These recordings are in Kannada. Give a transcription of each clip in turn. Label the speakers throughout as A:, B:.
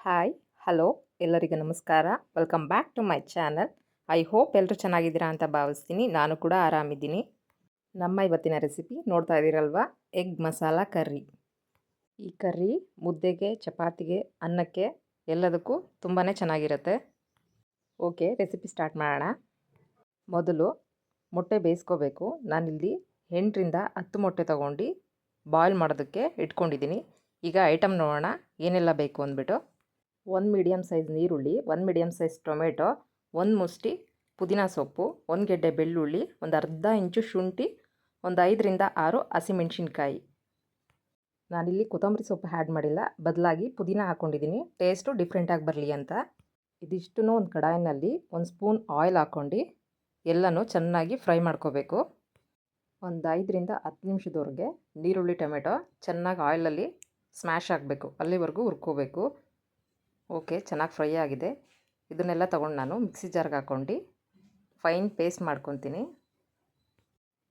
A: ಹಾಯ್ ಹಲೋ ಎಲ್ಲರಿಗೂ ನಮಸ್ಕಾರ. Welcome back to my channel. I hope ಎಲ್ಲರೂ ಚೆನ್ನಾಗಿದ್ದೀರಾ ಅಂತ ಭಾವಿಸ್ತೀನಿ. ನಾನು ಕೂಡ ಆರಾಮಿದ್ದೀನಿ. ನಮ್ಮ ಇವತ್ತಿನ ರೆಸಿಪಿ ನೋಡ್ತಾ ಇದ್ದೀರಲ್ವಾ, ಎಗ್ ಮಸಾಲ ಕರ್ರಿ. ಈ ಕರ್ರಿ ಮುದ್ದೆಗೆ, ಚಪಾತಿಗೆ, ಅನ್ನಕ್ಕೆ ಎಲ್ಲದಕ್ಕೂ ತುಂಬಾ ಚೆನ್ನಾಗಿರುತ್ತೆ. ಓಕೆ, ರೆಸಿಪಿ ಸ್ಟಾರ್ಟ್ ಮಾಡೋಣ. ಮೊದಲು ಮೊಟ್ಟೆ ಬೇಯಿಸ್ಕೋಬೇಕು. ನಾನಿಲ್ಲಿ 8ರಿಂದ 10 ಮೊಟ್ಟೆ ತೊಗೊಂಡು ಬಾಯ್ಲ್ ಮಾಡೋದಕ್ಕೆ ಇಟ್ಕೊಂಡಿದ್ದೀನಿ. ಈಗ ಐಟಮ್ ನೋಡೋಣ ಏನೆಲ್ಲ ಬೇಕು ಅಂದ್ಬಿಟ್ಟು. 1 ಮೀಡಿಯಮ್ ಸೈಜ್ ಈರುಳ್ಳಿ, 1 ಮೀಡಿಯಮ್ ಸೈಜ್ ಟೊಮೆಟೊ, 1 ಮುಷ್ಟಿ ಪುದೀನ ಸೊಪ್ಪು, 1 ಗೆಡ್ಡೆ ಬೆಳ್ಳುಳ್ಳಿ, ಒಂದು ಅರ್ಧ ಇಂಚು ಶುಂಠಿ, ಒಂದು 5ರಿಂದ 6 ಹಸಿಮೆಣಸಿನ್ಕಾಯಿ. ನಾನಿಲ್ಲಿ ಕೊತ್ತಂಬರಿ ಸೊಪ್ಪು ಆ್ಯಡ್ ಮಾಡಿಲ್ಲ, ಬದಲಾಗಿ ಪುದೀನ ಹಾಕ್ಕೊಂಡಿದ್ದೀನಿ, ಟೇಸ್ಟು ಡಿಫ್ರೆಂಟಾಗಿ ಬರಲಿ ಅಂತ. ಇದಿಷ್ಟೂ ಒಂದು ಕಡಾಯಿನಲ್ಲಿ 1 ಸ್ಪೂನ್ ಆಯಿಲ್ ಹಾಕ್ಕೊಂಡು ಎಲ್ಲನೂ ಚೆನ್ನಾಗಿ ಫ್ರೈ ಮಾಡ್ಕೋಬೇಕು. ಒಂದು 5ರಿಂದ 10 ನಿಮಿಷದವರೆಗೆ ನೀರುಳ್ಳಿ ಟೊಮೆಟೊ ಚೆನ್ನಾಗಿ ಆಯಿಲಲ್ಲಿ ಸ್ಮ್ಯಾಶ್ ಆಗಬೇಕು, ಅಲ್ಲಿವರೆಗೂ ಹುರ್ಕೋಬೇಕು. ಓಕೆ, ಚೆನ್ನಾಗಿ ಫ್ರೈ ಆಗಿದೆ. ಇದನ್ನೆಲ್ಲ ತೊಗೊಂಡು ನಾನು ಮಿಕ್ಸಿ ಜಾರ್ಗೆ ಹಾಕ್ಕೊಂಡು ಫೈನ್ ಪೇಸ್ಟ್ ಮಾಡ್ಕೊತೀನಿ.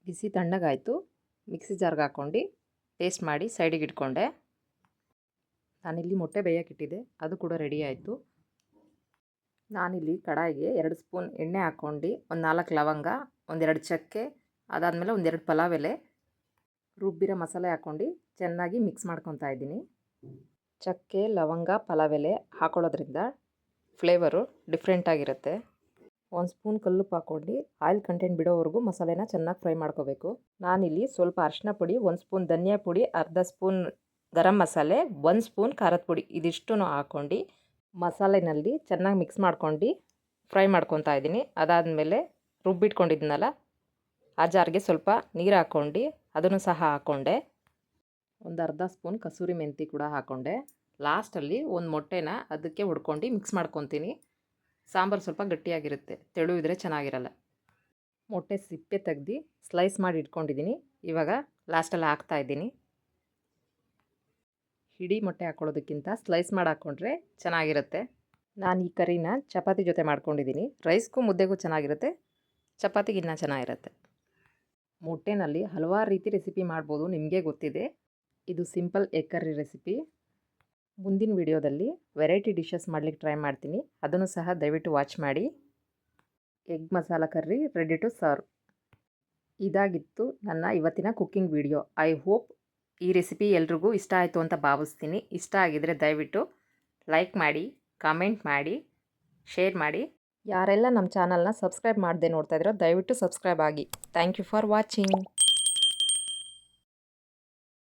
A: ಬಿಸಿ ತಣ್ಣಗಾಯಿತು, ಮಿಕ್ಸಿ ಜಾರ್ಗೆ ಹಾಕ್ಕೊಂಡು ಪೇಸ್ಟ್ ಮಾಡಿ ಸೈಡಿಗೆ ಇಟ್ಕೊಂಡೆ. ನಾನಿಲ್ಲಿ ಮೊಟ್ಟೆ ಬೇಯೋಕ್ಕಿಟ್ಟಿದ್ದೆ, ಅದು ಕೂಡ ರೆಡಿ ಆಯಿತು. ನಾನಿಲ್ಲಿ ಕಡಾಯಿಗೆ 2 ಸ್ಪೂನ್ ಎಣ್ಣೆ ಹಾಕ್ಕೊಂಡು ಒಂದು 4 ಲವಂಗ, ಒಂದೆರಡು ಚಕ್ಕೆ, ಅದಾದಮೇಲೆ ಒಂದೆರಡು ಪಲಾವ್ ಎಲೆ, ರುಬ್ಬಿರೋ ಮಸಾಲೆ ಹಾಕ್ಕೊಂಡು ಚೆನ್ನಾಗಿ ಮಿಕ್ಸ್ ಮಾಡ್ಕೊತಾ ಇದ್ದೀನಿ. ಚಕ್ಕೆ, ಲವಂಗ, ಪಲಾವ್ ಎಲೆ ಹಾಕೊಳ್ಳೋದ್ರಿಂದ ಫ್ಲೇವರು ಡಿಫ್ರೆಂಟಾಗಿರುತ್ತೆ. 1 ಸ್ಪೂನ್ ಕಲ್ಲುಪ್ಪು ಹಾಕ್ಕೊಂಡು ಆಯಿಲ್ ಕಂಟೆಂಟ್ ಬಿಡೋವರೆಗೂ ಮಸಾಲೆನ ಚೆನ್ನಾಗಿ ಫ್ರೈ ಮಾಡ್ಕೋಬೇಕು. ನಾನಿಲ್ಲಿ ಸ್ವಲ್ಪ ಅರಿಶಿನ ಪುಡಿ, 1 ಸ್ಪೂನ್ ಧನಿಯಾ ಪುಡಿ, ಅರ್ಧ ಸ್ಪೂನ್ ಗರಂ ಮಸಾಲೆ, 1 ಸ್ಪೂನ್ ಖಾರದ ಪುಡಿ, ಇದಿಷ್ಟು ಹಾಕ್ಕೊಂಡು ಮಸಾಲೆನಲ್ಲಿ ಚೆನ್ನಾಗಿ ಮಿಕ್ಸ್ ಮಾಡ್ಕೊಂಡು ಫ್ರೈ ಮಾಡ್ಕೊತಾ ಇದ್ದೀನಿ. ಅದಾದಮೇಲೆ ರುಬ್ಬಿಟ್ಕೊಂಡಿದ್ನಲ್ಲ ಆ ಜಾರ್ಗೆ ಸ್ವಲ್ಪ ನೀರು ಹಾಕ್ಕೊಂಡು ಅದನ್ನು ಸಹ ಹಾಕ್ಕೊಂಡೆ. ಒಂದು ಅರ್ಧ ಸ್ಪೂನ್ ಕಸೂರಿ ಮೆಂತಿ ಕೂಡ ಹಾಕ್ಕೊಂಡೆ. ಲಾಸ್ಟಲ್ಲಿ ಒಂದು ಮೊಟ್ಟೆನ ಅದಕ್ಕೆ ಹೊಡ್ಕೊಂಡು ಮಿಕ್ಸ್ ಮಾಡ್ಕೊತೀನಿ. ಸಾಂಬಾರು ಸ್ವಲ್ಪ ಗಟ್ಟಿಯಾಗಿರುತ್ತೆ, ತೆಳು ಇದ್ದರೆ ಚೆನ್ನಾಗಿರಲ್ಲ. ಮೊಟ್ಟೆ ಸಿಪ್ಪೆ ತೆಗ್ದು ಸ್ಲೈಸ್ ಮಾಡಿ ಇಟ್ಕೊಂಡಿದ್ದೀನಿ. ಇವಾಗ ಲಾಸ್ಟಲ್ಲಿ ಹಾಕ್ತಾಯಿದ್ದೀನಿ. ಇಡೀ ಮೊಟ್ಟೆ ಹಾಕ್ಕೊಳ್ಳೋದಕ್ಕಿಂತ ಸ್ಲೈಸ್ ಮಾಡಿ ಹಾಕ್ಕೊಂಡ್ರೆ ಚೆನ್ನಾಗಿರುತ್ತೆ. ನಾನು ಈ ಕರಿನ ಚಪಾತಿ ಜೊತೆ ಮಾಡ್ಕೊಂಡಿದ್ದೀನಿ. ರೈಸ್ಗೂ ಮುದ್ದೆಗೂ ಚೆನ್ನಾಗಿರುತ್ತೆ, ಚಪಾತಿಗೆ ಇನ್ನೂ ಚೆನ್ನಾಗಿರುತ್ತೆ. ಮೊಟ್ಟೆನಲ್ಲಿ ಹಲವಾರು ರೀತಿ ರೆಸಿಪಿ ಮಾಡ್ಬೋದು, ನಿಮಗೆ ಗೊತ್ತಿದೆ. ಇದು ಸಿಂಪಲ್ ಎಗ್ ಕರ್ರಿ ರೆಸಿಪಿ. ಮುಂದಿನ ವಿಡಿಯೋದಲ್ಲಿ ವೆರೈಟಿ ಡಿಶಸ್ ಮಾಡಲಿಕ್ಕೆ ಟ್ರೈ ಮಾಡ್ತೀನಿ, ಅದನ್ನು ಸಹ ದಯವಿಟ್ಟು ವಾಚ್ ಮಾಡಿ. Egg masala curry ready to serve. ಇದಾಗಿತ್ತು ನನ್ನ ಇವತ್ತಿನ ಕುಕ್ಕಿಂಗ್ ವಿಡಿಯೋ. ಐ ಹೋಪ್ ಈ ರೆಸಿಪಿ ಎಲ್ರಿಗೂ ಇಷ್ಟ ಆಯಿತು ಅಂತ ಭಾವಿಸ್ತೀನಿ. ಇಷ್ಟ ಆಗಿದರೆ ದಯವಿಟ್ಟು ಲೈಕ್ ಮಾಡಿ, ಕಾಮೆಂಟ್ ಮಾಡಿ, ಶೇರ್ ಮಾಡಿ. ಯಾರೆಲ್ಲ ನಮ್ಮ ಚಾನಲ್ನ ಸಬ್ಸ್ಕ್ರೈಬ್ ಮಾಡದೆ ನೋಡ್ತಾ ಇದ್ದೀರೋ ದಯವಿಟ್ಟು ಸಬ್ಸ್ಕ್ರೈಬ್ ಆಗಿ. Thank you for watching.